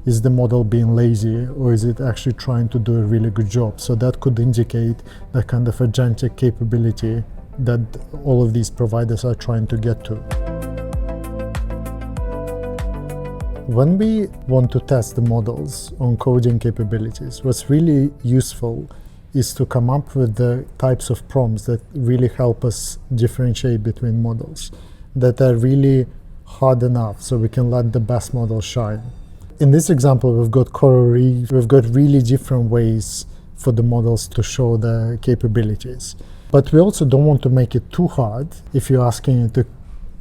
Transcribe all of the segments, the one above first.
is the model being lazy, or is it actually trying to do a really good job? So that could indicate the kind of agentic capability that all of these providers are trying to get to. When we want to test the models on coding capabilities, what's really useful is to come up with the types of prompts that really help us differentiate between models, that are really hard enough so we can let the best model shine. In this example, we've got coral reef, we've got really different ways for the models to show their capabilities. But we also don't want to make it too hard. If you're asking it to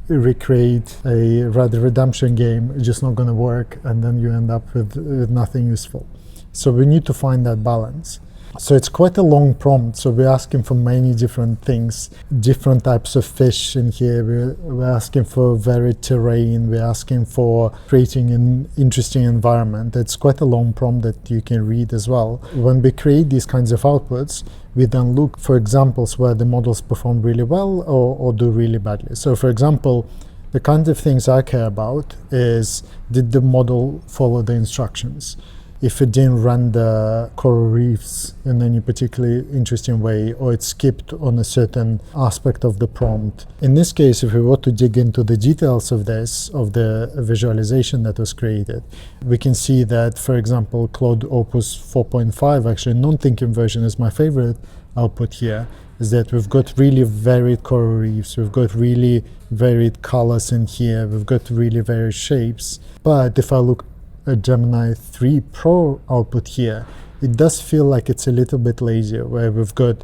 recreate a Red Dead Redemption game, it's just not going to work, and then you end up with nothing useful. So we need to find that balance. So it's quite a long prompt, so we're asking for many different things, different types of fish in here, we're asking for varied terrain, we're asking for creating an interesting environment. It's quite a long prompt that you can read as well. When we create these kinds of outputs, we then look for examples where the models perform really well or do really badly. So for example, the kinds of things I care about is, did the model follow the instructions? If it didn't render coral reefs in any particularly interesting way, or it skipped on a certain aspect of the prompt. In this case, if we were to dig into the details of this, of the visualization that was created, we can see that, for example, Claude Opus 4.5, actually non-thinking version is my favorite output here, is that we've got really varied coral reefs, we've got really varied colors in here, we've got really varied shapes. But if I look a Gemini 3 Pro output here, it does feel like it's a little bit lazier, where we've got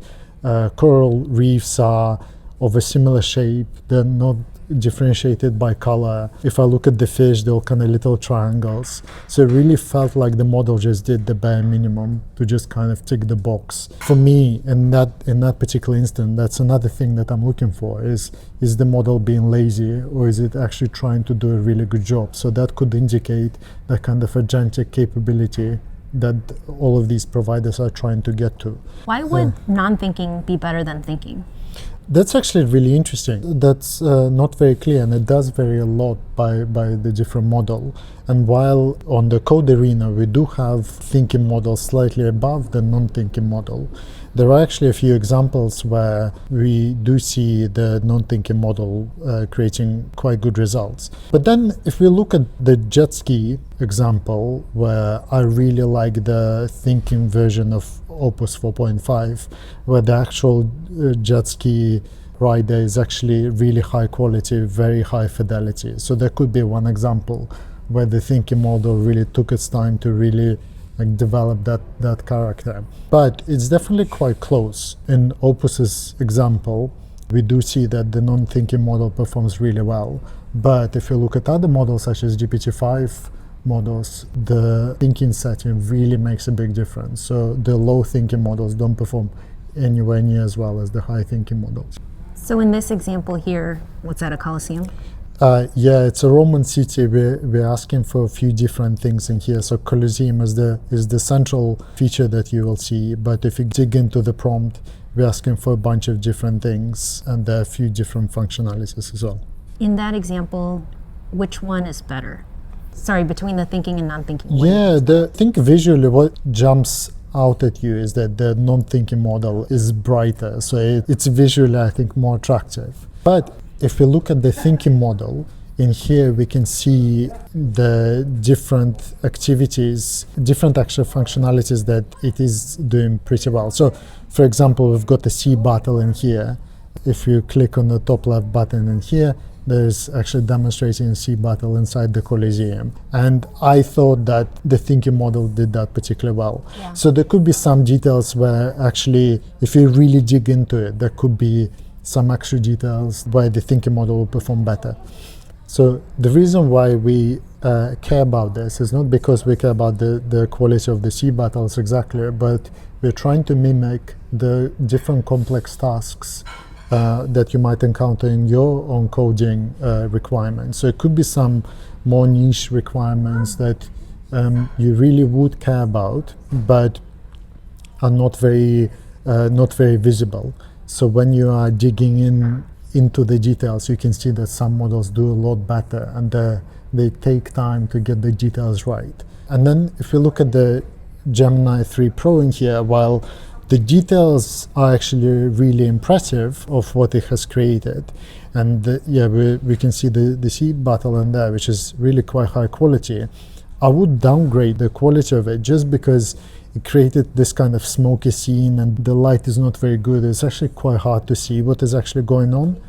coral reefs are of a similar shape, they're not differentiated by color. If I look at the fish, they're all kind of little triangles. So it really felt like the model just did the bare minimum to just kind of tick the box. For me, in that particular instance, that's another thing that I'm looking for, is the model being lazy, or is it actually trying to do a really good job? So that could indicate the kind of agentic capability that all of these providers are trying to get to. Why would non-thinking be better than thinking? That's actually really interesting. That's not very clear, and it does vary a lot by the different model. And while on the code arena we do have thinking models slightly above the non-thinking model, there are actually a few examples where we do see the non-thinking model creating quite good results. But then if we look at the jet ski example, where I really like the thinking version of Opus 4.5, where the actual jet ski rider is actually really high quality, very high fidelity. So there could be one example where the thinking model really took its time to really develop that character. But it's definitely quite close. In Opus's example, we do see that the non-thinking model performs really well. But if you look at other models such as GPT-5 models, the thinking setting really makes a big difference. So the low thinking models don't perform anywhere near as well as the high thinking models. So in this example here, what's that, a Colosseum? Yeah, it's a Roman city. We're asking for a few different things in here. So Colosseum is the central feature that you will see. But if you dig into the prompt, we're asking for a bunch of different things, and there are a few different functionalities as well. In that example, which one is better? Sorry, between the thinking and non-thinking. Yeah, I think visually what jumps out at you is that the non-thinking model is brighter. So it's visually, I think, more attractive. But if we look at the thinking model, in here we can see the different activities, different actual functionalities that it is doing pretty well. So, for example, we've got the sea battle in here. If you click on the top left button in here, there's actually demonstrating a sea battle inside the Colosseum. And I thought that the thinking model did that particularly well. Yeah. So there could be some details where actually, if you really dig into it, there could be some extra details where the thinking model will perform better. So the reason why we care about this is not because we care about the quality of the sea battles exactly, but we're trying to mimic the different complex tasks that you might encounter in your own coding requirements. So it could be some more niche requirements that you really would care about, but are not very visible. So when you are digging into the details, you can see that some models do a lot better, and they take time to get the details right. And then if you look at the Gemini 3 Pro in here, while the details are actually really impressive of what it has created, and we can see the sea battle in there, which is really quite high quality. I would downgrade the quality of it just because it created this kind of smoky scene and the light is not very good. It's actually quite hard to see what is actually going on.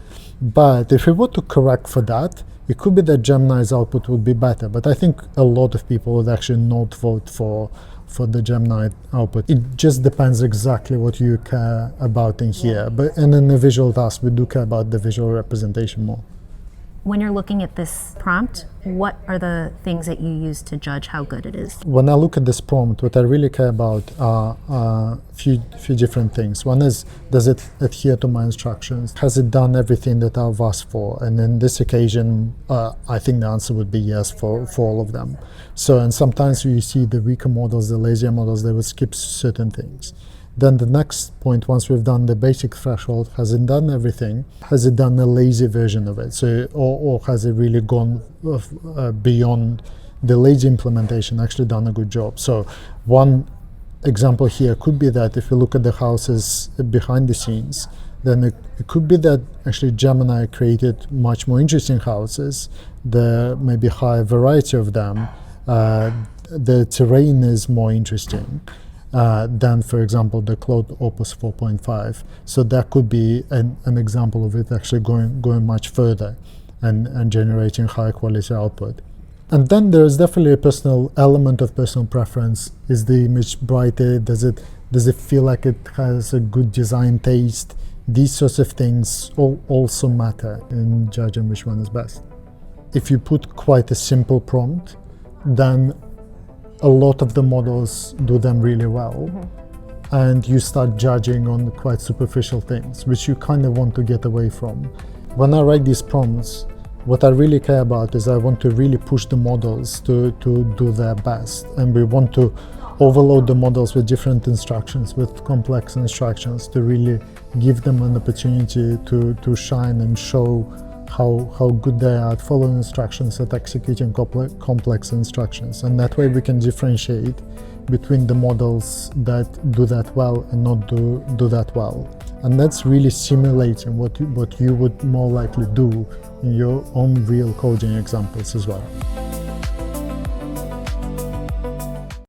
But if we were to correct for that, it could be that Gemini's output would be better. But I think a lot of people would actually not vote for the Gemini output. It just depends exactly what you care about in here. But and in the visual task, we do care about the visual representation more. When you're looking at this prompt, what are the things that you use to judge how good it is? When I look at this prompt, what I really care about are a few different things. One is, does it adhere to my instructions? Has it done everything that I've asked for? And in this occasion, I think the answer would be yes for all of them. So, and sometimes you see the weaker models, the lazier models, they would skip certain things. Then the next point, once we've done the basic threshold, has it done everything? Has it done a lazy version of it? So, or has it really gone beyond the lazy implementation, actually done a good job? So one example here could be that if you look at the houses behind the scenes, then it could be that actually Gemini created much more interesting houses. There may be higher variety of them. The terrain is more interesting than, for example, the Claude Opus 4.5. So that could be an example of it actually going much further and generating high quality output. And then there's definitely a personal element of personal preference. Is the image brighter? Does it feel like it has a good design taste? These sorts of things also matter in judging which one is best. If you put quite a simple prompt, then a lot of the models do them really well, and you start judging on quite superficial things, which you kind of want to get away from. When I write these prompts, what I really care about is I want to really push the models to do their best, and we want to overload the models with different instructions, with complex instructions, to really give them an opportunity to shine and show how good they are at following instructions, at executing complex instructions. And that way we can differentiate between the models that do that well and not do that well. And that's really simulating what you would more likely do in your own real coding examples as well.